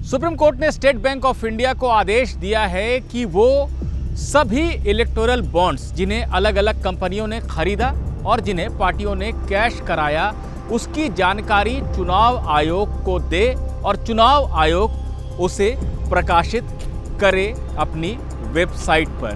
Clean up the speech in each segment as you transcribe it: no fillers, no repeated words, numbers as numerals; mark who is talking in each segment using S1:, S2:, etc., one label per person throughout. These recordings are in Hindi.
S1: सुप्रीम कोर्ट ने स्टेट बैंक ऑफ इंडिया को आदेश दिया है कि वो सभी इलेक्टोरल बॉन्ड्स जिन्हें अलग अलग कंपनियों ने खरीदा और जिन्हें पार्टियों ने कैश कराया, उसकी जानकारी चुनाव आयोग को दे और चुनाव आयोग उसे प्रकाशित करे अपनी वेबसाइट पर।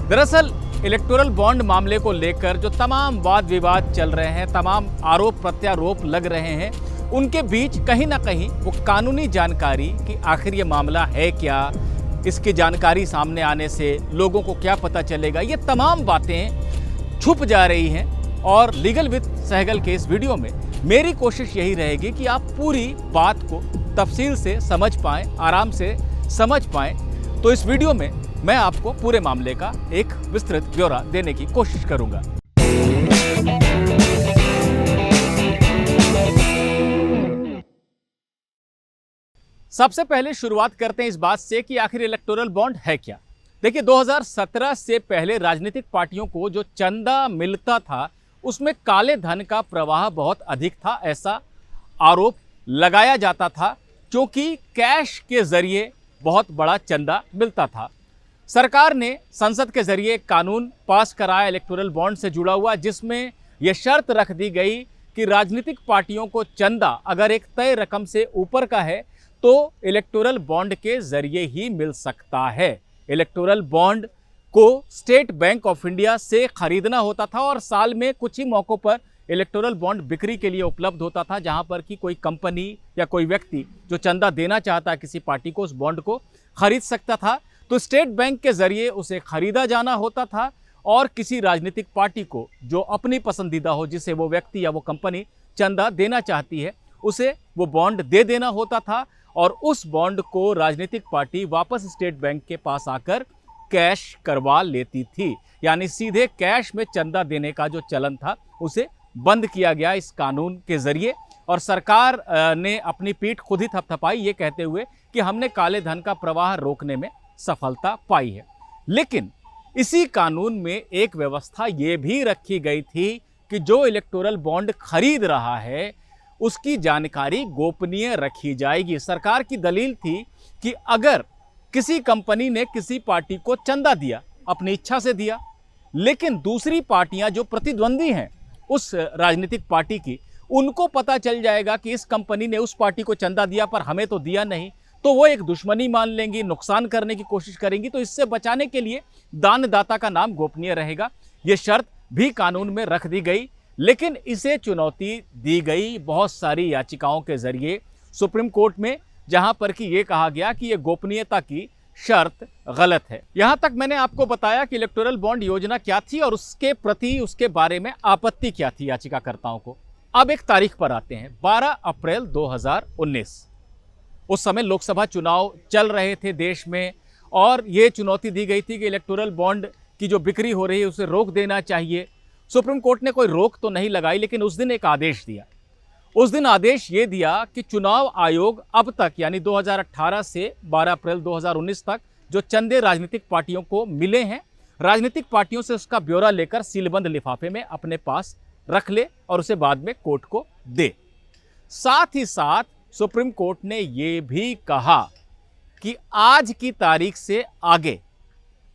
S1: दरअसल इलेक्टोरल बॉन्ड मामले को लेकर जो तमाम वाद विवाद चल रहे हैं, तमाम आरोप प्रत्यारोप लग रहे हैं, उनके बीच कहीं ना कहीं वो कानूनी जानकारी कि आखिर ये मामला है क्या, इसकी जानकारी सामने आने से लोगों को क्या पता चलेगा, ये तमाम बातें छुप जा रही हैं। और लीगल विद सहगल के इस वीडियो में मेरी कोशिश यही रहेगी कि आप पूरी बात को तफसील से समझ पाएं, आराम से समझ पाएं। तो इस वीडियो में मैं आपको पूरे मामले का एक विस्तृत ब्यौरा देने की कोशिश करूंगा। सबसे पहले शुरुआत करते हैं इस बात से कि आखिर इलेक्टोरल बॉन्ड है क्या। देखिए, 2017 से पहले राजनीतिक पार्टियों को जो चंदा मिलता था उसमें काले धन का प्रवाह बहुत अधिक था, ऐसा आरोप लगाया जाता था, क्योंकि कैश के जरिए बहुत बड़ा चंदा मिलता था। सरकार ने संसद के जरिए कानून पास कराया इलेक्टोरल बॉन्ड से जुड़ा हुआ, जिसमें यह शर्त रख दी गई कि राजनीतिक पार्टियों को चंदा अगर एक तय रकम से ऊपर का है तो इलेक्टोरल बॉन्ड के जरिए ही मिल सकता है। इलेक्टोरल बॉन्ड को स्टेट बैंक ऑफ इंडिया से खरीदना होता था और साल में कुछ ही मौक़ों पर इलेक्टोरल बॉन्ड बिक्री के लिए उपलब्ध होता था, जहां पर कि कोई कंपनी या कोई व्यक्ति जो चंदा देना चाहता है किसी पार्टी को, उस बॉन्ड को खरीद सकता था। तो स्टेट बैंक के जरिए उसे खरीदा जाना होता था और किसी राजनीतिक पार्टी को जो अपनी पसंदीदा हो, जिसे वो व्यक्ति या वो कंपनी चंदा देना चाहती है, उसे वो बॉन्ड दे देना होता था और उस बॉन्ड को राजनीतिक पार्टी वापस स्टेट बैंक के पास आकर कैश करवा लेती थी। यानी सीधे कैश में चंदा देने का जो चलन था उसे बंद किया गया इस कानून के जरिए। और सरकार ने अपनी पीठ खुद ही थपथपाई, ये कहते हुए कि हमने काले धन का प्रवाह रोकने में सफलता पाई है। लेकिन इसी कानून में एक व्यवस्था ये भी रखी गई थी कि जो इलेक्टोरल बॉन्ड खरीद रहा है उसकी जानकारी गोपनीय रखी जाएगी। सरकार की दलील थी कि अगर किसी कंपनी ने किसी पार्टी को चंदा दिया, अपनी इच्छा से दिया, लेकिन दूसरी पार्टियां जो प्रतिद्वंदी हैं उस राजनीतिक पार्टी की, उनको पता चल जाएगा कि इस कंपनी ने उस पार्टी को चंदा दिया पर हमें तो दिया नहीं, तो वो एक दुश्मनी मान लेंगी, नुकसान करने की कोशिश करेंगी। तो इससे बचाने के लिए दानदाता का नाम गोपनीय रहेगा, ये शर्त भी कानून में रख दी गई। लेकिन इसे चुनौती दी गई बहुत सारी याचिकाओं के जरिए सुप्रीम कोर्ट में, जहां पर कि ये कहा गया कि ये गोपनीयता की शर्त गलत है। यहां तक मैंने आपको बताया कि इलेक्टोरल बॉन्ड योजना क्या थी और उसके प्रति, उसके बारे में आपत्ति क्या थी याचिकाकर्ताओं को। अब एक तारीख पर आते हैं, 12 अप्रैल 2019। उस समय लोकसभा चुनाव चल रहे थे देश में और ये चुनौती दी गई थी कि इलेक्टोरल बॉन्ड की जो बिक्री हो रही है उसे रोक देना चाहिए। सुप्रीम कोर्ट ने कोई रोक तो नहीं लगाई, लेकिन उस दिन एक आदेश दिया। उस दिन आदेश ये दिया कि चुनाव आयोग अब तक, यानी 2018 से 12 अप्रैल 2019 तक जो चंदे राजनीतिक पार्टियों को मिले हैं, राजनीतिक पार्टियों से उसका ब्यौरा लेकर सीलबंद लिफाफे में अपने पास रख ले और उसे बाद में कोर्ट को दे। साथ ही साथ सुप्रीम कोर्ट ने यह भी कहा कि आज की तारीख से आगे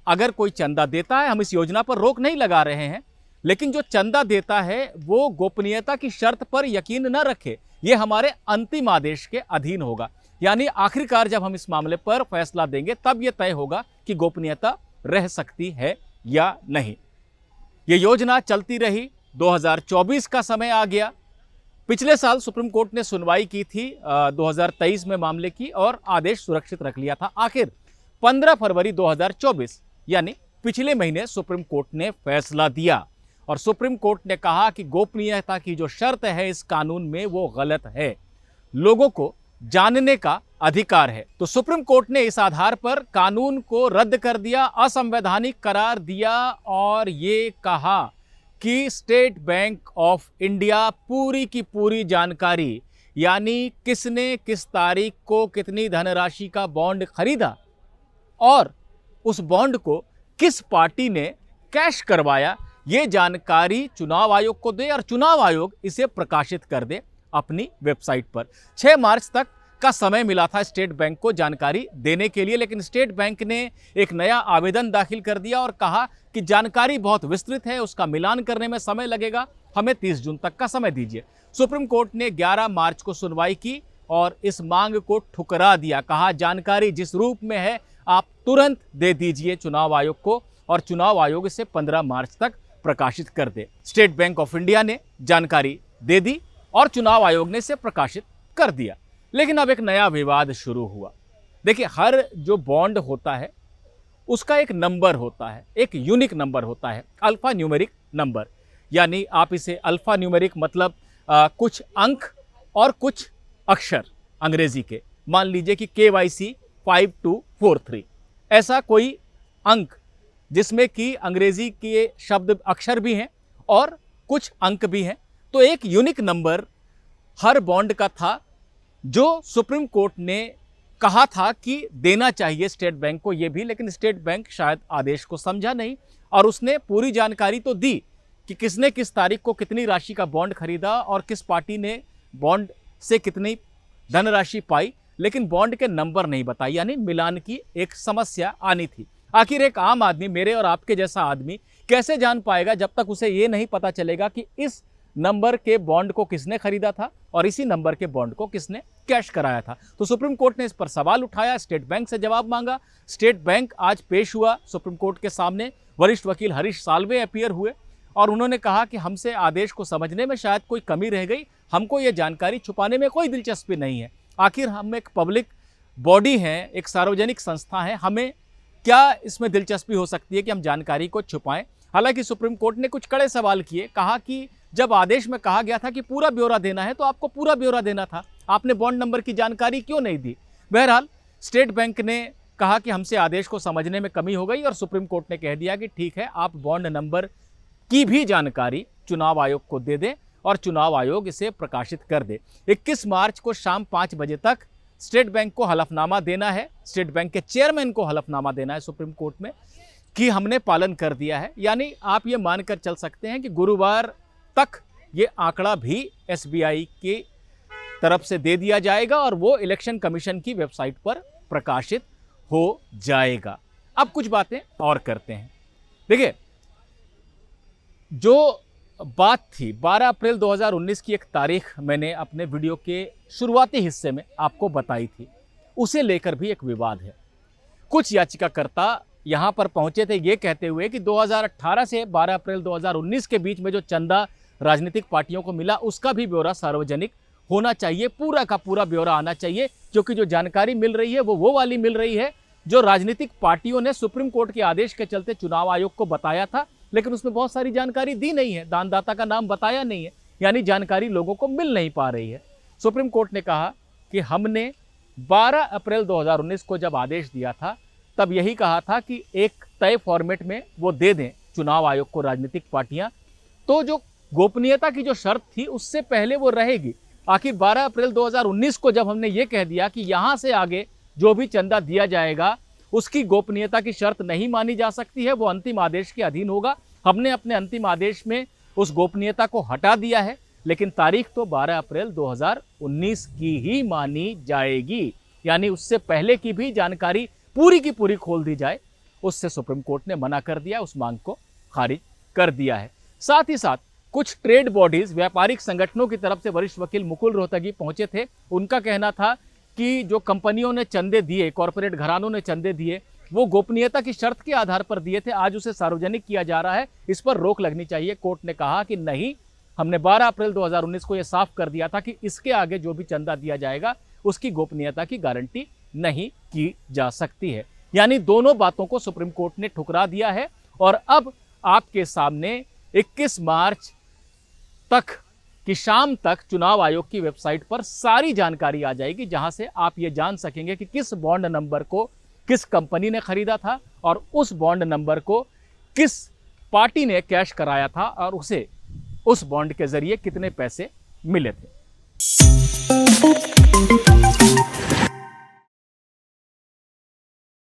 S1: अगर कोई चंदा देता है, हम इस योजना पर रोक नहीं लगा रहे हैं, लेकिन जो चंदा देता है वो गोपनीयता की शर्त पर यकीन न रखे, ये हमारे अंतिम आदेश के अधीन होगा। यानी आखिरकार जब हम इस मामले पर फैसला देंगे तब यह तय होगा कि गोपनीयता रह सकती है या नहीं। ये योजना चलती रही, 2024 का समय आ गया। पिछले साल सुप्रीम कोर्ट ने सुनवाई की थी 2023 में मामले की और आदेश सुरक्षित रख लिया था। आखिर 15 फरवरी 2024 यानी पिछले महीने सुप्रीम कोर्ट ने फैसला दिया और सुप्रीम कोर्ट ने कहा कि गोपनीयता की जो शर्त है इस कानून में वो गलत है, लोगों को जानने का अधिकार है। तो सुप्रीम कोर्ट ने इस आधार पर कानून को रद्द कर दिया, असंवैधानिक करार दिया और ये कहा कि स्टेट बैंक ऑफ इंडिया पूरी की पूरी जानकारी, यानी किसने किस तारीख को कितनी धनराशि का बॉन्ड खरीदा और उस बॉन्ड को किस पार्टी ने कैश करवाया, ये जानकारी चुनाव आयोग को दे और चुनाव आयोग इसे प्रकाशित कर दे अपनी वेबसाइट पर। 6 मार्च तक का समय मिला था स्टेट बैंक को जानकारी देने के लिए, लेकिन स्टेट बैंक ने एक नया आवेदन दाखिल कर दिया और कहा कि जानकारी बहुत विस्तृत है, उसका मिलान करने में समय लगेगा, हमें 30 जून तक का समय दीजिए। सुप्रीम कोर्ट ने 11 मार्च को सुनवाई की और इस मांग को ठुकरा दिया। कहा जानकारी जिस रूप में है आप तुरंत दे दीजिए चुनाव आयोग को और चुनाव आयोग इसे 15 मार्च तक प्रकाशित कर दे। स्टेट बैंक ऑफ इंडिया ने जानकारी दे दी और चुनाव आयोग ने इसे प्रकाशित कर दिया। लेकिन अब एक नया विवाद शुरू हुआ। देखिए, हर जो बॉन्ड होता है उसका एक नंबर होता है, एक यूनिक नंबर होता है, अल्फा न्यूमेरिक नंबर। यानी आप इसे अल्फा न्यूमेरिक मतलब कुछ अंक और कुछ अक्षर अंग्रेजी के, मान लीजिए कि KYC 5243, ऐसा कोई अंक जिसमें कि अंग्रेजी के शब्द अक्षर भी हैं और कुछ अंक भी हैं। तो एक यूनिक नंबर हर बॉन्ड का था जो सुप्रीम कोर्ट ने कहा था कि देना चाहिए स्टेट बैंक को ये भी, लेकिन स्टेट बैंक शायद आदेश को समझा नहीं और उसने पूरी जानकारी तो दी कि किसने किस तारीख को कितनी राशि का बॉन्ड खरीदा और किस पार्टी ने बॉन्ड से कितनी धनराशि पाई, लेकिन बॉन्ड के नंबर नहीं बताई, यानी मिलान की एक समस्या आनी थी। आखिर एक आम आदमी, मेरे और आपके जैसा आदमी, कैसे जान पाएगा जब तक उसे ये नहीं पता चलेगा कि इस नंबर के बॉन्ड को किसने खरीदा था और इसी नंबर के बॉन्ड को किसने कैश कराया था। तो सुप्रीम कोर्ट ने इस पर सवाल उठाया, स्टेट बैंक से जवाब मांगा। स्टेट बैंक आज पेश हुआ सुप्रीम कोर्ट के सामने। वरिष्ठ वकील हरीश साल्वे अपीयर हुए और उन्होंने कहा कि हमसे आदेश को समझने में शायद कोई कमी रह गई, हमको ये जानकारी छुपाने में कोई दिलचस्पी नहीं है। आखिर हम एक पब्लिक बॉडी हैं, एक सार्वजनिक संस्था है, हमें क्या इसमें दिलचस्पी हो सकती है कि हम जानकारी को छुपाएं। हालांकि सुप्रीम कोर्ट ने कुछ कड़े सवाल किए, कहा कि जब आदेश में कहा गया था कि पूरा ब्यौरा देना है तो आपको पूरा ब्यौरा देना था, आपने बॉन्ड नंबर की जानकारी क्यों नहीं दी। बहरहाल स्टेट बैंक ने कहा कि हमसे आदेश को समझने में कमी हो गई और सुप्रीम कोर्ट ने कह दिया कि ठीक है, आप बॉन्ड नंबर की भी जानकारी चुनाव आयोग को दे दें और चुनाव आयोग इसे प्रकाशित कर दे। 21 मार्च को शाम 5 बजे तक स्टेट बैंक को हलफनामा देना है, स्टेट बैंक के चेयरमैन को हलफनामा देना है सुप्रीम कोर्ट में कि हमने पालन कर दिया है। यानी आप ये मानकर चल सकते हैं कि गुरुवार तक ये आंकड़ा भी SBI की तरफ से दे दिया जाएगा और वो इलेक्शन कमीशन की वेबसाइट पर प्रकाशित हो जाएगा। अब कुछ बातें और करते हैं। देखिए, जो बात थी 12 अप्रैल 2019 की एक तारीख मैंने अपने वीडियो के शुरुआती हिस्से में आपको बताई थी, उसे लेकर भी एक विवाद है। कुछ याचिकाकर्ता यहां पर पहुंचे थे ये कहते हुए कि 2018 से 12 अप्रैल 2019 के बीच में जो चंदा राजनीतिक पार्टियों को मिला उसका भी ब्यौरा सार्वजनिक होना चाहिए, पूरा का पूरा ब्यौरा आना चाहिए, क्योंकि जो जानकारी मिल रही है वो वाली मिल रही है जो राजनीतिक पार्टियों ने सुप्रीम कोर्ट के आदेश के चलते चुनाव आयोग को बताया था, लेकिन उसमें बहुत सारी जानकारी दी नहीं है, दानदाता का नाम बताया नहीं है, यानी जानकारी लोगों को मिल नहीं पा रही है। सुप्रीम कोर्ट ने कहा कि हमने 12 अप्रैल 2019 को जब आदेश दिया था तब यही कहा था कि एक तय फॉर्मेट में वो दे दें चुनाव आयोग को राजनीतिक पार्टियां, तो जो गोपनीयता की जो शर्त थी उससे पहले वो रहेगी। आखिर 12 अप्रैल 2019 को जब हमने ये कह दिया कि यहां से आगे जो भी चंदा दिया जाएगा उसकी गोपनीयता की शर्त नहीं मानी जा सकती है, वो अंतिम आदेश के अधीन होगा, हमने अपने अंतिम आदेश में उस गोपनीयता को हटा दिया है, लेकिन तारीख तो 12 अप्रैल 2019 की ही मानी जाएगी, यानी उससे पहले की भी जानकारी पूरी की पूरी खोल दी जाए, उससे सुप्रीम कोर्ट ने मना कर दिया, उस मांग को खारिज कर दिया है। साथ ही साथ कुछ ट्रेड बॉडीज, व्यापारिक संगठनों की तरफ से वरिष्ठ वकील मुकुल रोहतगी पहुंचे थे। उनका कहना था कि जो कंपनियों ने चंदे दिए, कॉरपोरेट घरानों ने चंदे दिए, वो गोपनीयता की शर्त के आधार पर दिए थे, आज उसे सार्वजनिक किया जा रहा है, इस पर रोक लगनी चाहिए। कोर्ट ने कहा कि नहीं, हमने 12 अप्रैल 2019 को यह साफ कर दिया था कि इसके आगे जो भी चंदा दिया जाएगा उसकी गोपनीयता की गारंटी नहीं की जा सकती है। यानी दोनों बातों को सुप्रीम कोर्ट ने ठुकरा दिया है और अब आपके सामने 21 मार्च तक की शाम तक चुनाव आयोग की वेबसाइट पर सारी जानकारी आ जाएगी, जहां से आप ये जान सकेंगे कि किस बॉन्ड नंबर को किस कंपनी ने खरीदा था और उस बॉन्ड नंबर को किस पार्टी ने कैश कराया था और उसे उस बॉन्ड के जरिए कितने पैसे मिले थे।